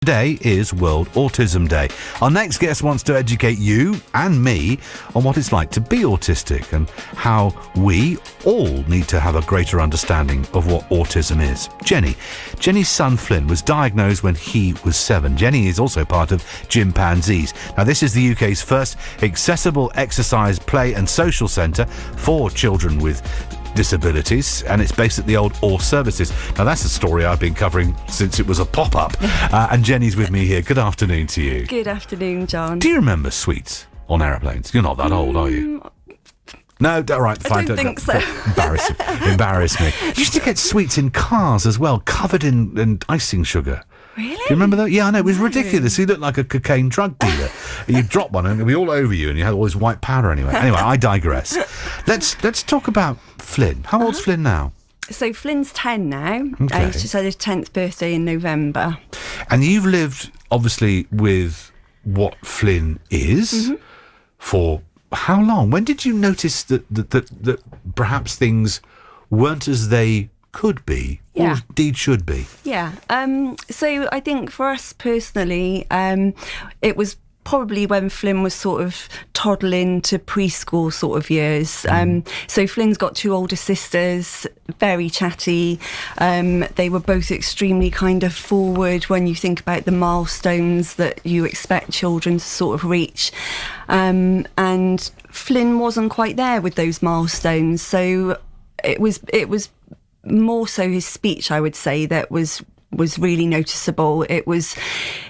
Today is World Autism Day. Our next guest wants to educate you and me on what it's like to be autistic and how we all need to have a greater understanding of what autism is. Jenny's son Flynn was diagnosed when he was 7. Jenny is also part of Gympanzees. Now, this is the UK's first accessible exercise, play and social centre for children with disabilities, and it's based at the old All Services. Now, that's a story I've been covering since it was a pop-up. And Jenny's with me here. Good afternoon to you. Good afternoon, John. Do you remember sweets on aeroplanes? You're not that old, are you? No, all right, fine. I don't think so. Embarrass me. You used to get sweets in cars as well, covered in icing sugar. Really? Do you remember that? Yeah, I know, it was ridiculous. You looked like a cocaine drug dealer. You drop one and it'd be all over you, and you had all this white powder anyway. Anyway, I digress. Let's talk about Flynn. How old's Flynn now? So Flynn's 10 now. Okay. He's just had his 10th birthday in November. And you've lived, obviously, with what Flynn is for how long? When did you notice that perhaps things weren't as they could be, or indeed should be? Yeah. So I think for us personally, it was probably when Flynn was sort of toddling to preschool sort of years. So Flynn's got 2 older sisters, very chatty. They were both extremely kind of forward when you think about the milestones that you expect children to sort of reach. And Flynn wasn't quite there with those milestones. So it was more so his speech, I would say, that was really noticeable.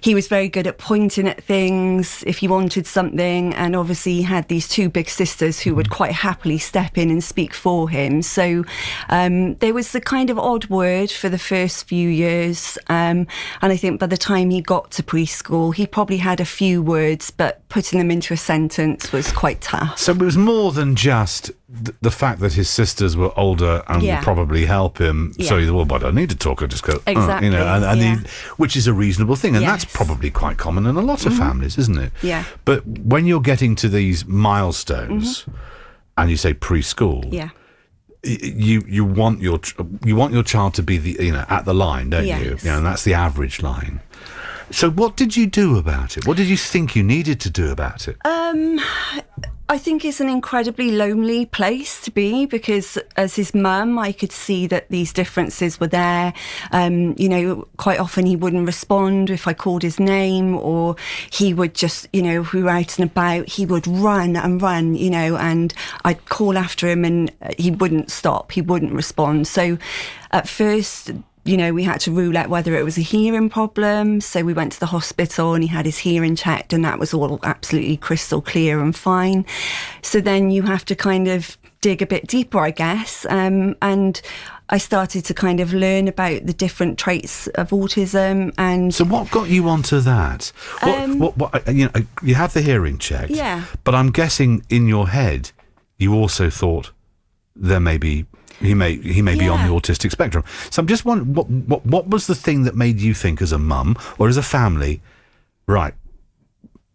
He was very good at pointing at things if he wanted something, and obviously he had these 2 big sisters who would quite happily step in and speak for him. So there was the kind of odd word for the first few years, and I think by the time he got to preschool, he probably had a few words, but putting them into a sentence was quite tough. So it was more than just the fact that his sisters were older and would probably help him. So he thought, well, I don't need to talk, I just go, exactly. Which is a reasonable thing, and that's probably quite common in a lot of families, isn't it? Yeah. But when you're getting to these milestones, and you say preschool, you want your child to be at the line, don't you? And that's the average line. So what did you do about it? What did you think you needed to do about it? I think it's an incredibly lonely place to be, because as his mum, I could see that these differences were there. Quite often he wouldn't respond if I called his name, or he would just, if we were out and about, he would run, and I'd call after him and he wouldn't stop, he wouldn't respond. So at first, we had to rule out whether it was a hearing problem. So we went to the hospital and he had his hearing checked, and that was all absolutely crystal clear and fine. So then you have to kind of dig a bit deeper, I guess. And I started to kind of learn about the different traits of autism. And so what got you onto that? You have the hearing checked. Yeah. But I'm guessing in your head, you also thought there may be He may be on the autistic spectrum. So I'm just wondering, what was the thing that made you think, as a mum or as a family, right,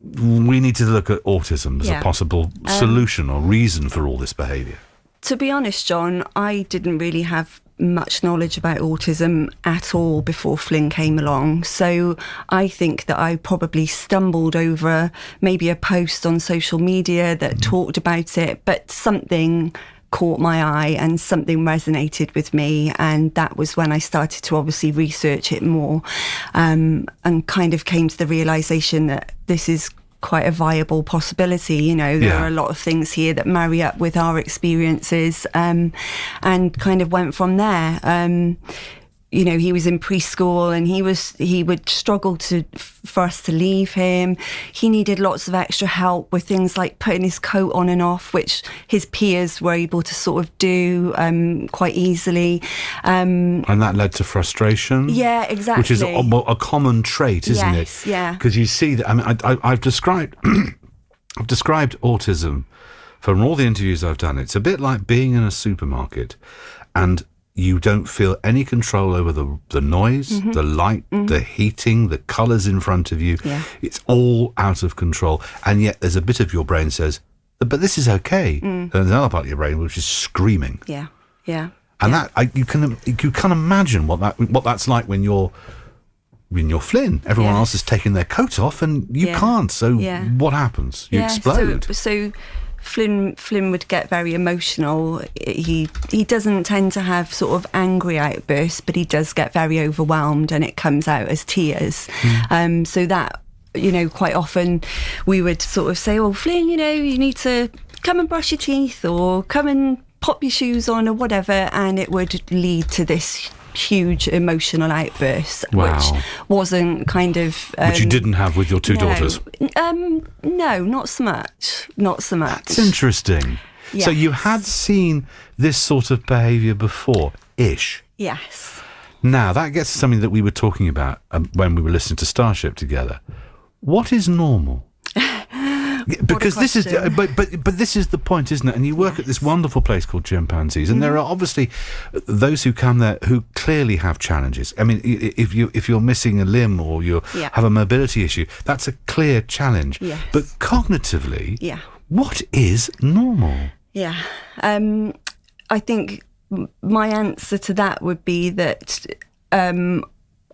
we need to look at autism as a possible solution or reason for all this behaviour? To be honest, John, I didn't really have much knowledge about autism at all before Flynn came along. So I think that I probably stumbled over maybe a post on social media that talked about it, but something caught my eye and something resonated with me, and that was when I started to obviously research it more, and kind of came to the realisation that this is quite a viable possibility. There are a lot of things here that marry up with our experiences, and kind of went from there. He was in preschool and he would struggle for us to leave him. He needed lots of extra help with things like putting his coat on and off, which his peers were able to sort of do quite easily. And that led to frustration? Yeah, exactly. Which is a common trait, isn't it? Yes, yeah. Because you see that, I've described autism from all the interviews I've done. It's a bit like being in a supermarket and you don't feel any control over the noise, the light, the heating, the colours in front of you. Yeah. It's all out of control. And yet there's a bit of your brain says, but this is okay. And there's another part of your brain which is screaming. Yeah, yeah. And that you can imagine what that's like when you're you're Flynn. Everyone else has taken their coat off and you can't. So what happens? You explode. So Flynn would get very emotional. He doesn't tend to have sort of angry outbursts, but he does get very overwhelmed and it comes out as tears. So that, quite often we would sort of say, oh, Flynn, you need to come and brush your teeth or come and pop your shoes on or whatever. And it would lead to this huge emotional outburst, which wasn't kind of... which you didn't have with your two daughters? No, not so much. That's interesting. Yes. So you had seen this sort of behaviour before-ish? Yes. Now, that gets to something that we were talking about when we were listening to Starship together. What is normal? Because this is, but this is the point, isn't it? And you work at this wonderful place called Gympanzees, and there are obviously those who come there who clearly have challenges. I mean, if you're missing a limb or you have a mobility issue, that's a clear challenge. Yes. But cognitively, what is normal? Yeah, I think my answer to that would be that.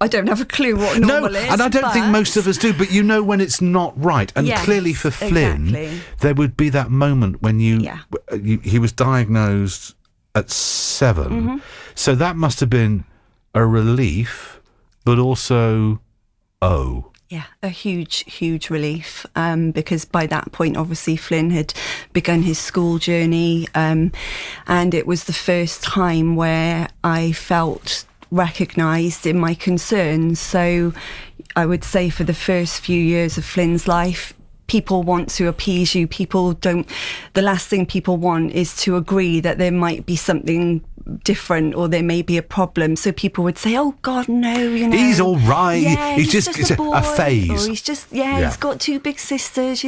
I don't have a clue what normal is. And I don't think most of us do, but when it's not right. And clearly for Flynn, there would be that moment when he was diagnosed at 7. So that must have been a relief, but also, Yeah, a huge, huge relief, because by that point, obviously, Flynn had begun his school journey, and it was the first time where I felt recognised in my concerns. So I would say for the first few years of Flynn's life, people want to appease you. The last thing people want is to agree that there might be something different or there may be a problem. So people would say, oh God, no, he's all right. Yeah, he's just a boy, a phase. Or he's just, he's got 2 big sisters,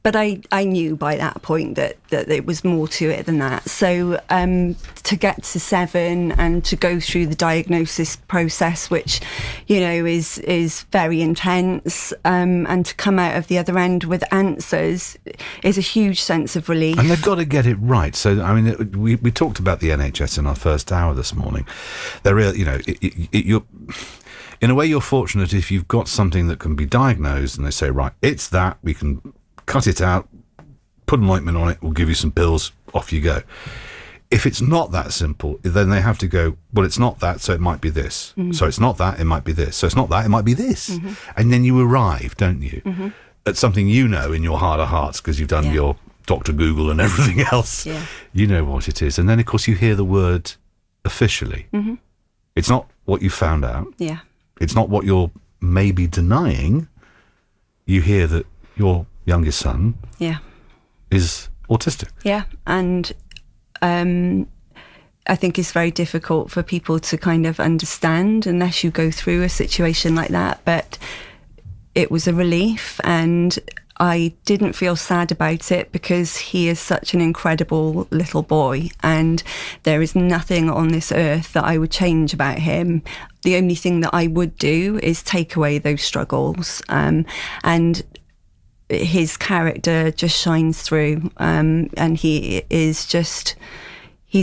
But I knew by that point that it was more to it than that. So to get to 7 and to go through the diagnosis process, which, is very intense, and to come out of the other end with answers is a huge sense of relief. And they've got to get it right. So, I mean, we talked about the NHS in our first hour this morning. They're real, you're... In a way, you're fortunate if you've got something that can be diagnosed and they say, right, it's that, we can cut it out, put an ointment on it, we'll give you some pills, off you go. If it's not that simple, then they have to go, well, it's not that, so it might be this. So it's not that, it might be this. So it's not that, it might be this. And then you arrive, don't you, at something in your heart of hearts, because you've done your Dr. Google and everything else. You know what it is. And then, of course, you hear the word officially. It's not what you found out. It's not what you're maybe denying. You hear that your youngest son is autistic. And I think it's very difficult for people to kind of understand unless you go through a situation like that. But it was a relief, and I didn't feel sad about it because he is such an incredible little boy, and there is nothing on this earth that I would change about him. The only thing that I would do is take away those struggles, and his character just shines through, and he's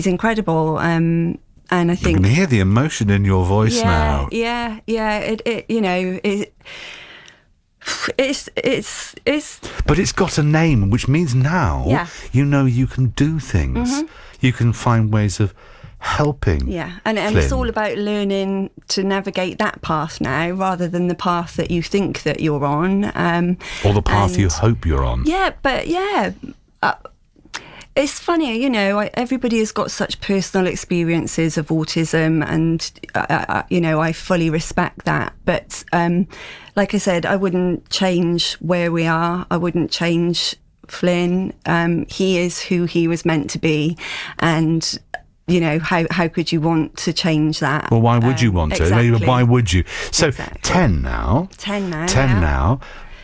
incredible. And I think you can hear the emotion in your voice now. It's but it's got a name, which means now you can do things. You can find ways of helping. And it's all about learning to navigate that path now rather than the path that you think that you're on, or the path you hope you're on. It's funny, everybody has got such personal experiences of autism, and I fully respect that. But like I said, I wouldn't change where we are. I wouldn't change Flynn. He is who he was meant to be, and how could you want to change that? Well, why would you want to? Exactly. Why would you? So 10 now. 10 now.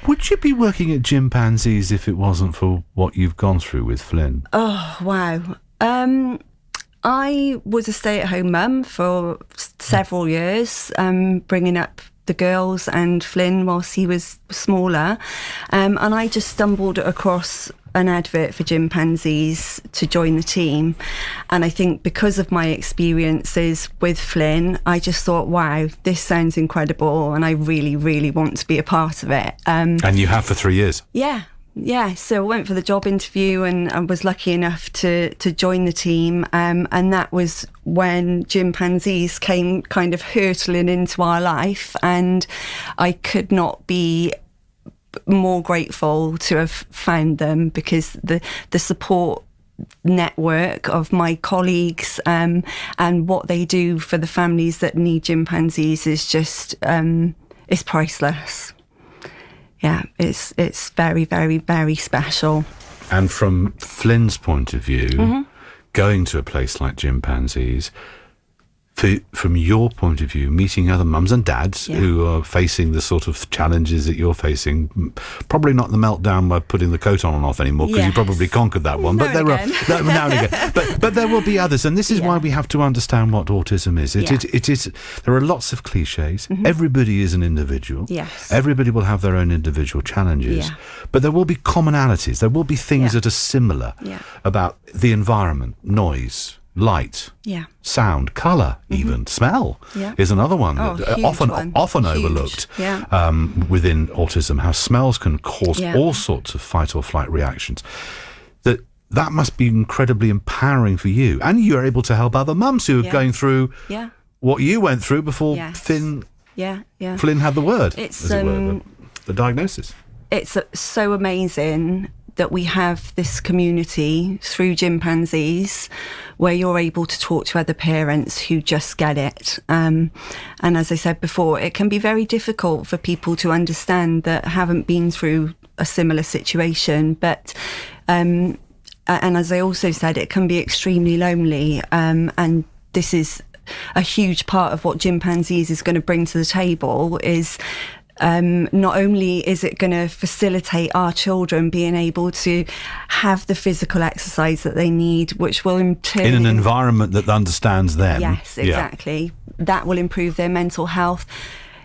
Would you be working at Gympanzees if it wasn't for what you've gone through with Flynn? Oh, wow. I was a stay-at-home mum for several years, bringing up the girls and Flynn whilst he was smaller. And I just stumbled across an advert for Gympanzees to join the team. And I think because of my experiences with Flynn, I just thought, wow, this sounds incredible, and I really, really want to be a part of it. And you have for 3 years? Yeah, so I went for the job interview and I was lucky enough to join the team, and that was when Gympanzees came kind of hurtling into our life, and I could not be more grateful to have found them, because the support network of my colleagues and what they do for the families that need Gympanzees is just is priceless. Yeah, it's very, very, very special. And from Flynn's point of view, going to a place like Gympanzees, from your point of view, meeting other mums and dads who are facing the sort of challenges that you're facing, probably not the meltdown by putting the coat on and off anymore, because you probably conquered that one. But there are now and again. But there will be others, and this is why we have to understand what autism is. It is. There are lots of cliches. Everybody is an individual. Yes. Everybody will have their own individual challenges. But there will be commonalities. There will be things that are similar about the environment, noise, light, sound, colour, even smell is another one that often overlooked within autism. How smells can cause all sorts of fight or flight reactions. That must be incredibly empowering for you, and you're able to help other mums who are going through what you went through before Flynn had the word. It's the diagnosis. It's so amazing that we have this community through Gympanzees where you're able to talk to other parents who just get it. And as I said before, it can be very difficult for people to understand that haven't been through a similar situation. But, and as I also said, it can be extremely lonely. And this is a huge part of what Gympanzees is going to bring to the table is not only is it going to facilitate our children being able to have the physical exercise that they need, which will in turn... in an environment that understands them. Yes, exactly. That will improve their mental health.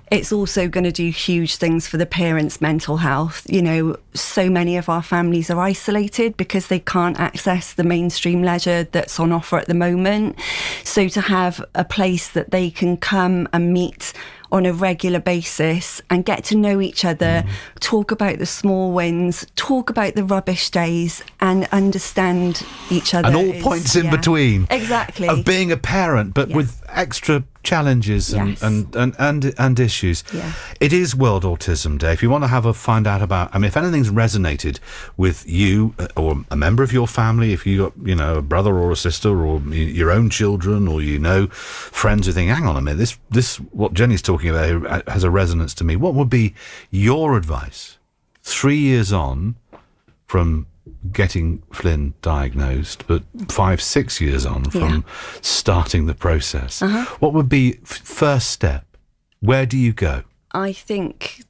It's also going to do huge things for the parents' mental health. You know, so many of our families are isolated because they can't access the mainstream leisure that's on offer at the moment. So to have a place that they can come and meet on a regular basis and get to know each other, talk about the small wins, talk about the rubbish days, and understand each other. And all points in between. Exactly. Of being a parent, but with extra challenges and issues. Yeah. It is World Autism Day. If you want to find out about, I mean, if anything's resonated with you or a member of your family, if you got, a brother or a sister or your own children, or friends who think, hang on a minute, this what Jenny's talking about has a resonance to me. What would be your advice 3 years on from getting Flynn diagnosed, but 5-6 years on from starting the process? What would be first step? Where do you go? I think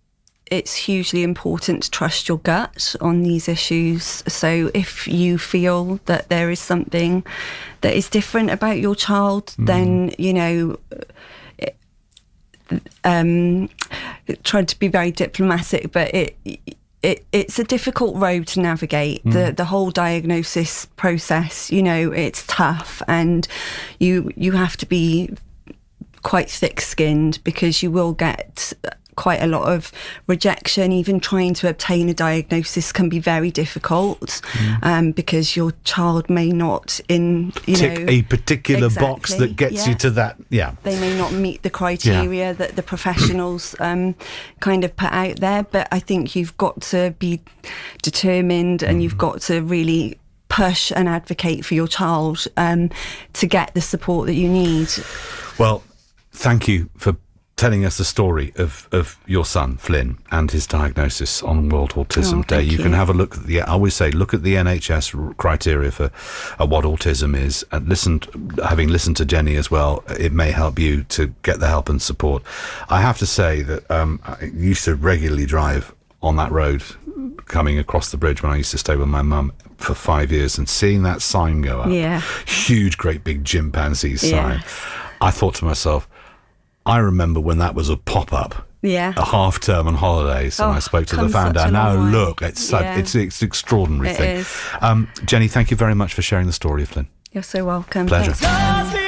it's hugely important to trust your gut on these issues. So if you feel that there is something that is different about your child, then, trying to be very diplomatic, but it's a difficult road to navigate. The whole diagnosis process, it's tough, and you have to be quite thick-skinned because you will get quite a lot of rejection. Even trying to obtain a diagnosis can be very difficult because your child may not tick a particular box that gets you to that. They may not meet the criteria that the professionals kind of put out there. But I think you've got to be determined and you've got to really push and advocate for your child to get the support that you need. Well, thank you for telling us the story of your son, Flynn, and his diagnosis on World Autism Day. You can have a look at I always say, look at the NHS criteria for what autism is, and having listened to Jenny as well, it may help you to get the help and support. I have to say that I used to regularly drive on that road coming across the bridge when I used to stay with my mum for 5 years, and seeing that sign go up, huge, great big Gympanzees sign, I thought to myself, I remember when that was a pop-up. Yeah. A half term on holidays, and I spoke to the founder. Now look, it's it's an extraordinary thing. It is. Jenny, thank you very much for sharing the story of Flynn. You're so welcome. Pleasure. Thanks.